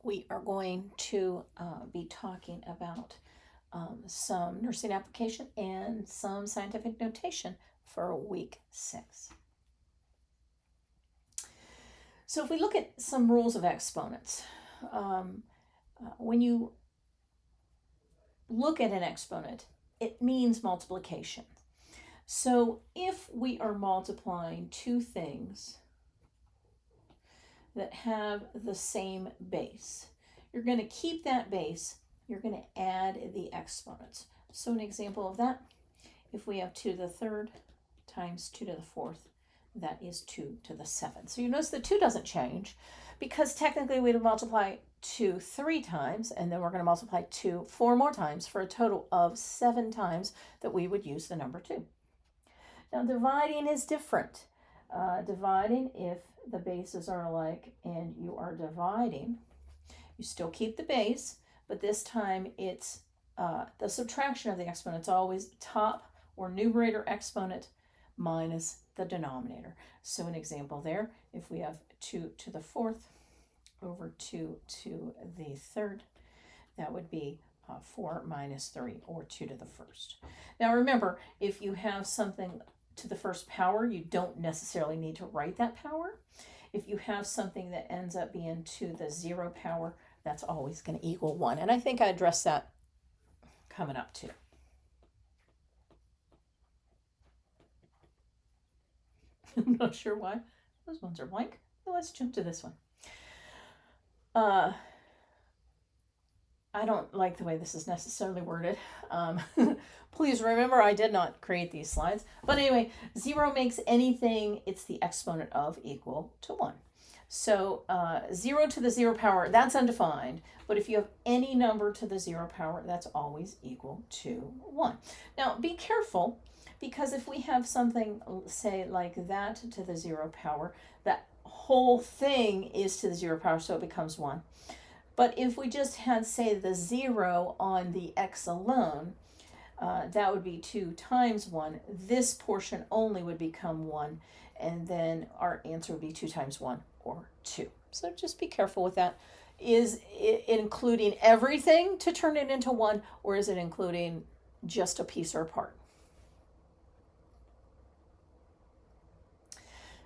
We are going to be talking about some nursing application and some scientific notation for week 6. So if we look at some rules of exponents, when you look at an exponent, it means multiplication. So if we are multiplying two things that have the same base, you're going to keep that base, you're going to add the exponents. So an example of that, if we have 2 to the third times 2 to the fourth, that is 2 to the seventh. So you notice the 2 doesn't change because technically we'd multiply 2 3 times, and then we're going to multiply 2 4 more times for a total of 7 times that we would use the number 2. Now dividing is different. Dividing, if the bases are alike and you are dividing, you still keep the base, but this time it's the subtraction of the exponent. It's always top or numerator exponent minus the denominator. So an example there, if we have 2 to the fourth over 2 to the third, that would be 4 minus 3, or 2 to the first. Now remember, if you have something to the first power, you don't necessarily need to write that power. If you have something that ends up being to the 0 power, that's always going to equal 1. And I think I addressed that coming up too. I'm not sure why those ones are blank. Well, let's jump to this one. I don't like the way this is necessarily worded. Please remember, I did not create these slides. But anyway, 0 makes anything it's the exponent of equal to 1. So 0 to the 0 power, that's undefined. But if you have any number to the 0 power, that's always equal to 1. Now, be careful, because if we have something, say, like that to the 0 power, that whole thing is to the 0 power, so it becomes 1. But if we just had, say, the 0 on the x alone, that would be 2 times 1. This portion only would become 1, and then our answer would be 2 times 1, or 2. So just be careful with that. Is it including everything to turn it into 1, or is it including just a piece or a part?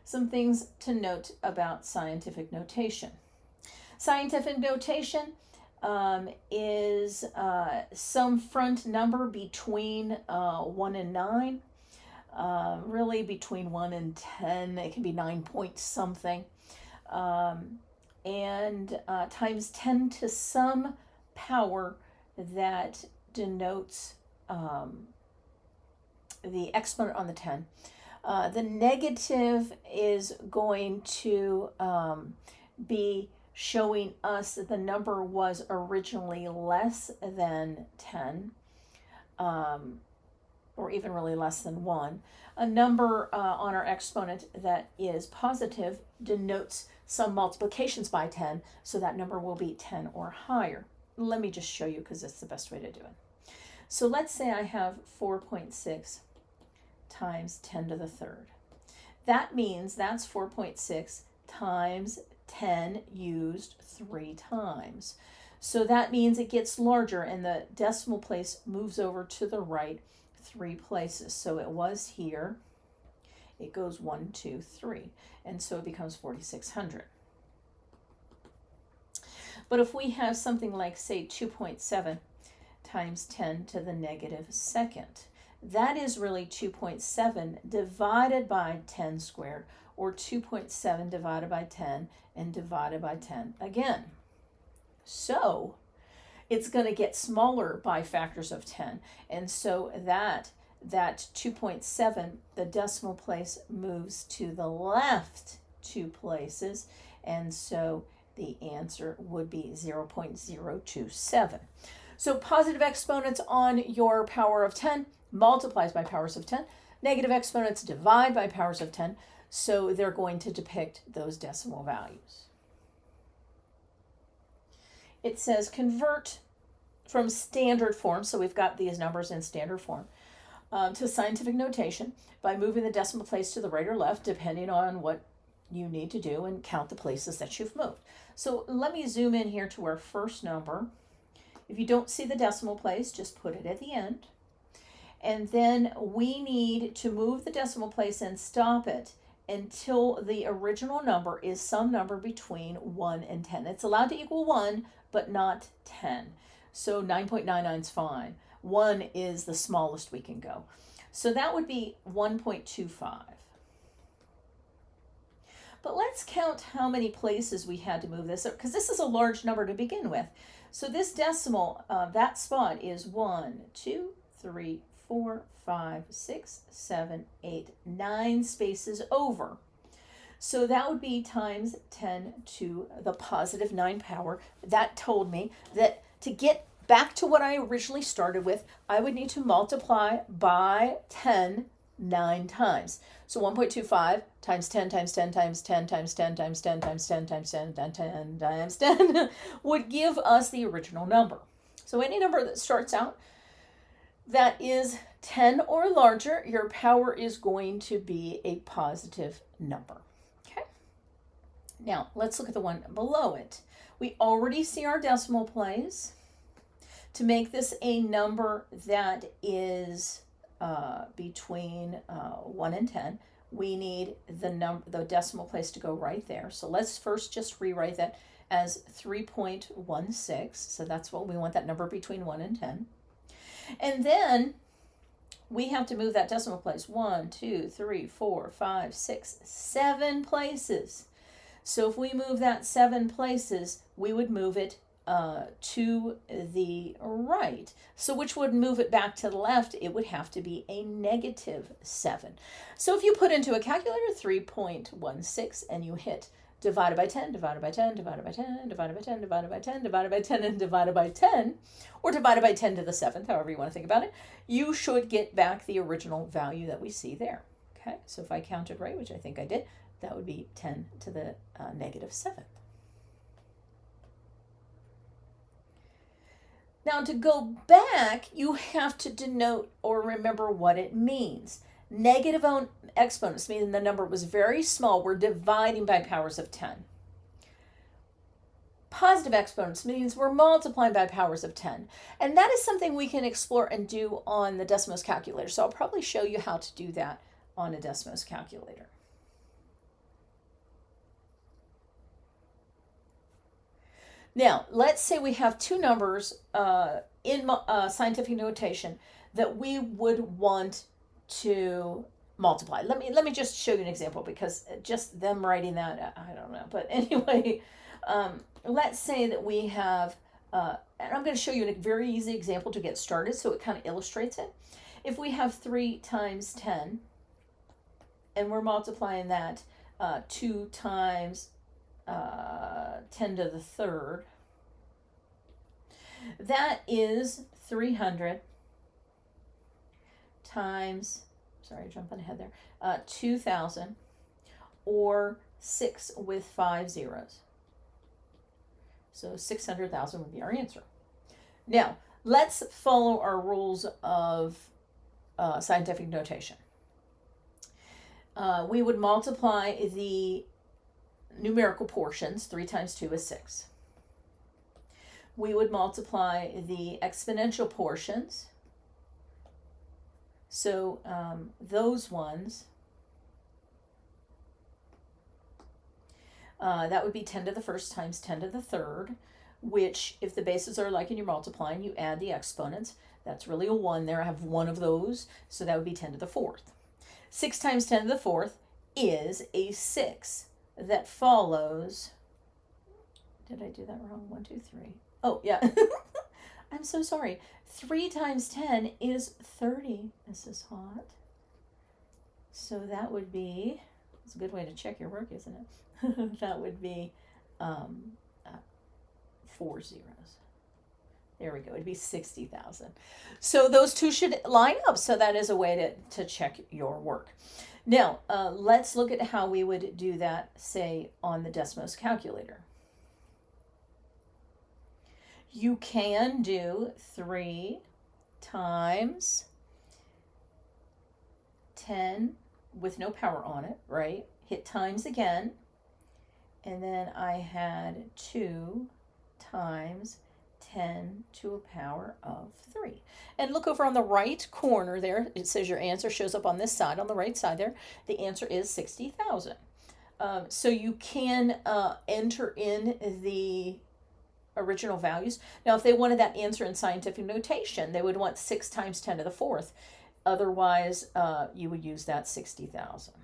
Some things to note about scientific notation. Scientific notation is some front number between 1 and 9, really between 1 and 10. It can be 9 point something, and times 10 to some power that denotes the exponent on the 10. The negative is going to be showing us that the number was originally less than 10, or even really less than 1. A number on our exponent that is positive denotes some multiplications by 10, so that number will be 10 or higher. Let me just show you, because it's the best way to do it. So let's say I have 4.6 times 10 to the third. That means that's 4.6 times 10 used 3 times. So that means it gets larger, and the decimal place moves over to the right 3 places. So it was here, it goes 1, 2, 3, and so it becomes 4,600. But if we have something like, say, 2.7 times 10 to the negative second, that is really 2.7 divided by 10 squared, or 2.7 divided by 10 and divided by 10 again. So it's going to get smaller by factors of 10. And so that 2.7, the decimal place moves to the left 2 places. And so the answer would be 0.027. So positive exponents on your power of 10 multiplies by powers of 10. Negative exponents divide by powers of 10. So they're going to depict those decimal values. It says convert from standard form, so we've got these numbers in standard form, to scientific notation by moving the decimal place to the right or left, depending on what you need to do and count the places that you've moved. So let me zoom in here to our first number. If you don't see the decimal place, just put it at the end. And then we need to move the decimal place and stop it until the original number is some number between 1 and 10. It's allowed to equal 1, but not 10. So 9.99 is fine. 1 is the smallest we can go. So that would be 1.25. But let's count how many places we had to move this, because this is a large number to begin with. So this decimal, that spot is 1, 2, 3, 4, 5, 6, 7, 8, 9 spaces over. So that would be times 10 to the positive 9 power. That told me that to get back to what I originally started with, I would need to multiply by 10 9 times. So 1.25 times 10 times 10 times 10 times 10 times 10 times 10 times 10 times 10 times 10 would give us the original number. So any number that starts out that is 10 or larger, your power is going to be a positive number. Okay. Now let's look at the one below it. We already see our decimal place. To make this a number that is between 1 and 10, we need the decimal place to go right there. So let's first just rewrite that as 3.16. So that's what we want, that number between 1 and 10. And then we have to move that decimal place 1, 2, 3, 4, 5, 6, 7 places. So if we move that 7 places, we would move it to the right. So which would move it back to the left? It would have to be a -7. So if you put into a calculator 3.16 and you hit divided by 10, divided by 10, divided by 10, divided by 10, divided by 10, divided by 10, and divided by 10, or divided by 10 to the 7th, however you want to think about it, you should get back the original value that we see there. Okay, so if I counted right, which I think I did, that would be 10 to the -7th. Now to go back, you have to denote or remember what it means. Negative exponents, meaning the number was very small, we're dividing by powers of 10. Positive exponents means we're multiplying by powers of 10. And that is something we can explore and do on the Desmos calculator. So I'll probably show you how to do that on a Desmos calculator. Now, let's say we have two numbers in scientific notation that we would want to multiply. Let me just show you an example, because just them writing that, I don't know. But anyway, let's say that we have, and I'm going to show you a very easy example to get started so it kind of illustrates it. If we have 3 times 10, and we're multiplying that 2 times 10 to the 3rd, that is 300 times, sorry, jumping ahead there, 2,000, or 6 with 5 zeros. So 600,000 would be our answer. Now, let's follow our rules of scientific notation. We would multiply the numerical portions. 3 times 2 is 6. We would multiply the exponential portions. So those ones, that would be 10 to the 1st times 10 to the 3rd, which if the bases are like and you're multiplying, you add the exponents. That's really a 1 there. I have one of those, so that would be 10 to the 4th. 6 times 10 to the 4th is a 6 that follows, did I do that wrong? 1, 2, 3. Oh, yeah. I'm so sorry. 3 times 10 is 30. This is hot. So that would be, it's a good way to check your work, isn't it? That would be 4 zeros. There we go. It'd be 60,000. So those two should line up. So that is a way to check your work. Now, let's look at how we would do that, say, on the Desmos calculator. You can do 3 times 10 with no power on it, right? hit times again, and then I had 2 times 10 to a power of 3. And look over on the right corner there. It says your answer shows up on this side, on the right side there. The answer is 60,000. So you can enter in the original values. Now, if they wanted that answer in scientific notation, they would want 6 times 10 to the 4th. Otherwise, you would use that 60,000.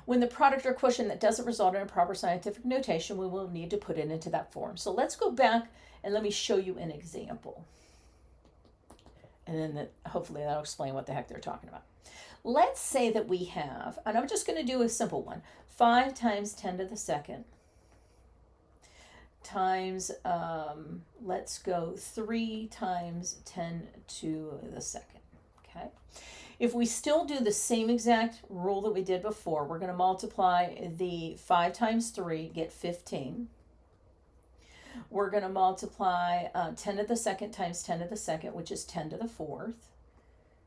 When the product or quotient that doesn't result in a proper scientific notation, we will need to put it into that form. So let's go back and let me show you an example. And then hopefully that'll explain what the heck they're talking about. Let's say that we have, and I'm just going to do a simple one, 5 times 10 to the second times, let's go 3 times 10 to the second, okay? If we still do the same exact rule that we did before, we're going to multiply the 5 times 3, get 15. We're going to multiply 10 to the second times 10 to the second, which is 10 to the 4th.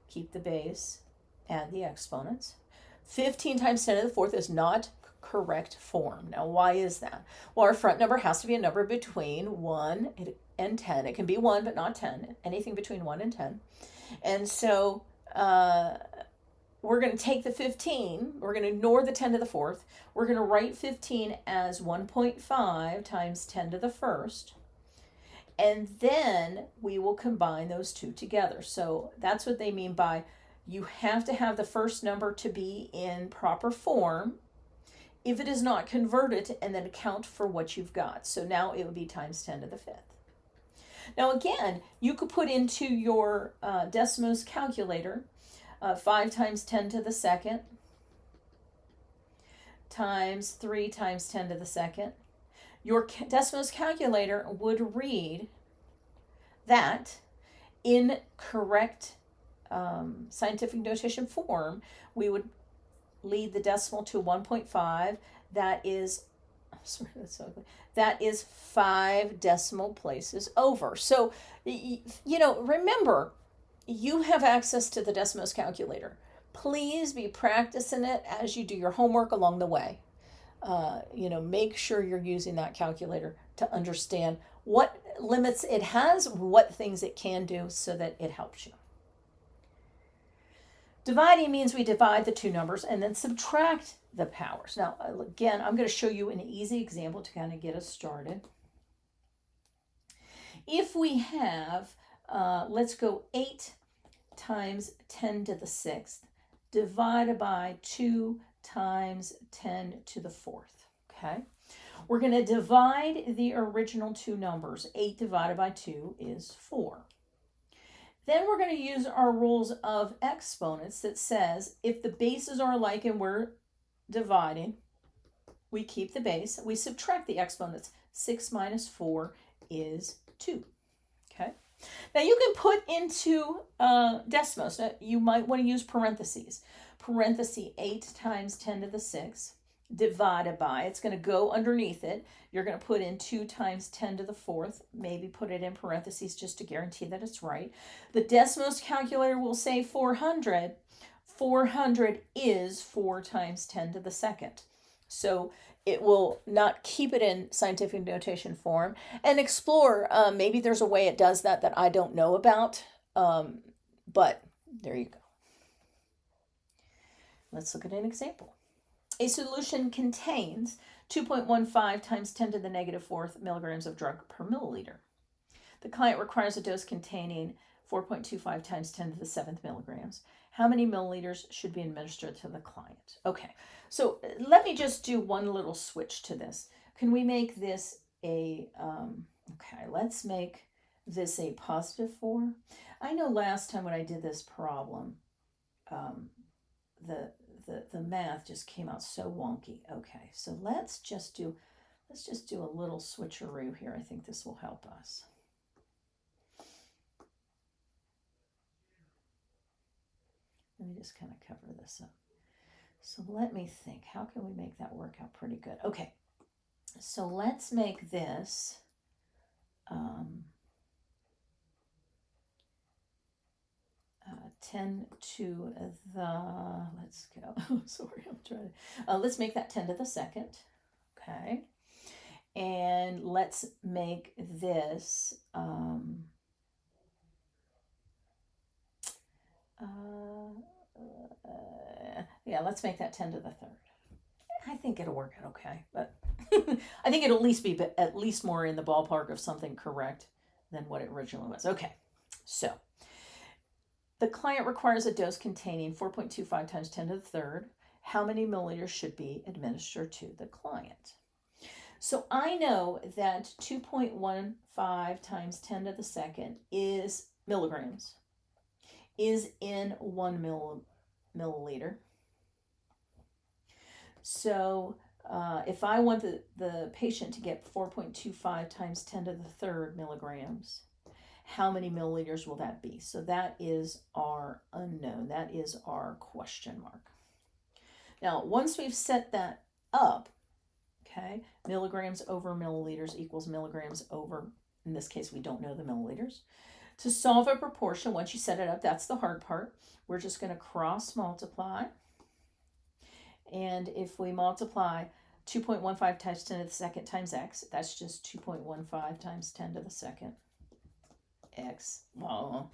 Keep the base, add the exponents. 15 times 10 to the 4th is not correct form. Now, why is that? Well, our front number has to be a number between 1 and 10. It can be 1, but not 10. Anything between 1 and 10. And so we're going to take the 15. We're going to ignore the 10 to the 4th. We're going to write 15 as 1.5 times 10 to the 1st. And then we will combine those two together. So that's what they mean by you have to have the first number to be in proper form. If it is not, convert it and then account for what you've got. So now it would be times 10 to the 5th. Now again, you could put into your Desmos calculator 5 times 10 to the second times 3 times 10 to the second. Your Desmos calculator would read that in correct scientific notation form. We would lead the decimal to 1.5. That is, sorry, that's so ugly. That is 5 decimal places over. So, remember, you have access to the Desmos calculator. Please be practicing it as you do your homework along the way. Make sure you're using that calculator to understand what limits it has, what things it can do so that it helps you. Dividing means we divide the two numbers and then subtract the powers. Now, again, I'm going to show you an easy example to kind of get us started. If we have, let's go 8 times 10 to the 6th divided by 2 times 10 to the 4th, okay? We're going to divide the original two numbers. 8 divided by 2 is 4. Then we're going to use our rules of exponents that says if the bases are alike and we're dividing, we keep the base. We subtract the exponents. 6 minus 4 is 2. Okay. Now you can put into Desmos. Now, you might want to use parentheses. Parenthesis 8 times 10 to the 6 divided by, it's going to go underneath it. You're going to put in 2 times 10 to the 4th, maybe put it in parentheses just to guarantee that it's right. The Desmos calculator will say 400. 400 is 4 times 10 to the 2nd. So it will not keep it in scientific notation form. And explore, maybe there's a way it does that I don't know about, but there you go. Let's look at an example. A solution contains 2.15 times 10 to the negative 4th milligrams of drug per milliliter. The client requires a dose containing 4.25 times 10 to the 7th milligrams. How many milliliters should be administered to the client? Okay, so let me just do one little switch to this. Can we make this a, okay, let's make this a positive 4. I know last time when I did this problem, the math just came out so wonky. Okay, so let's just do a little switcheroo here. I think this will help us. Let me just kind of cover this up. So let me think, how can we make that work out pretty good? Okay, so let's make this 10 to the, let's go, sorry, I'm trying to, let's make that 10 to the second, okay? And let's make this, yeah, let's make that 10 to the third. I think it'll work out okay, but I think it'll at least be at least more in the ballpark of something correct than what it originally was. Okay, so the client requires a dose containing 4.25 times 10 to the third. How many milliliters should be administered to the client? So I know that 2.15 times 10 to the second is milligrams, is in 1 milliliter. So if I want the patient to get 4.25 times 10 to the third milligrams, how many milliliters will that be? So that is our unknown. That is our question mark. Now, once we've set that up, okay, milligrams over milliliters equals milligrams over, in this case, we don't know the milliliters. To solve a proportion, once you set it up, that's the hard part. We're just going to cross multiply. And if we multiply 2.15 times 10 to the second times x, that's just 2.15 times 10 to the second x. Well,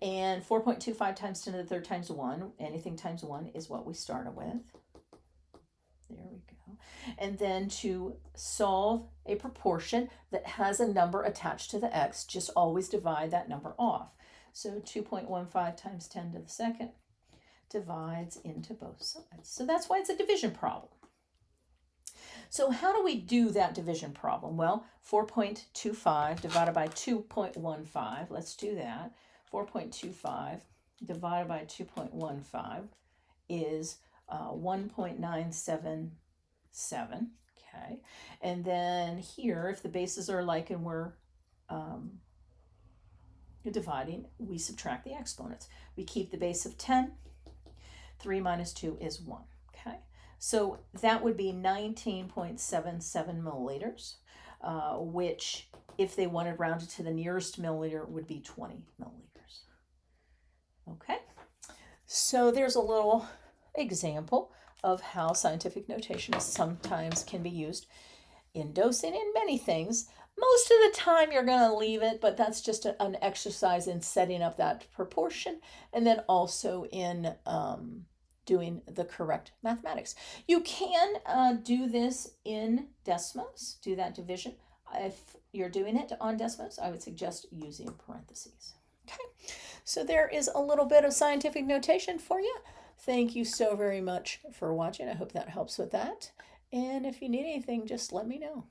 and 4.25 times 10 to the third times 1, anything times 1 is what we started with. There we go. And then to solve a proportion that has a number attached to the x, just always divide that number off. So 2.15 times 10 to the second divides into both sides. So that's why it's a division problem. So how do we do that division problem? Well, 4.25 divided by 2.15, let's do that. 4.25 divided by 2.15 is 1.977, okay? And then here, if the bases are alike and we're dividing, we subtract the exponents. We keep the base of 10. 3 minus 2 is 1, okay? So that would be 19.77 milliliters, which, if they wanted rounded to the nearest milliliter, would be 20 milliliters. Okay, so there's a little example of how scientific notation sometimes can be used in dosing in many things. Most of the time you're going to leave it, but that's just an exercise in setting up that proportion, and then also in doing the correct mathematics. You can do this in Desmos, do that division. If you're doing it on Desmos, I would suggest using parentheses. Okay, so there is a little bit of scientific notation for you. Thank you so very much for watching. I hope that helps with that. And if you need anything, just let me know.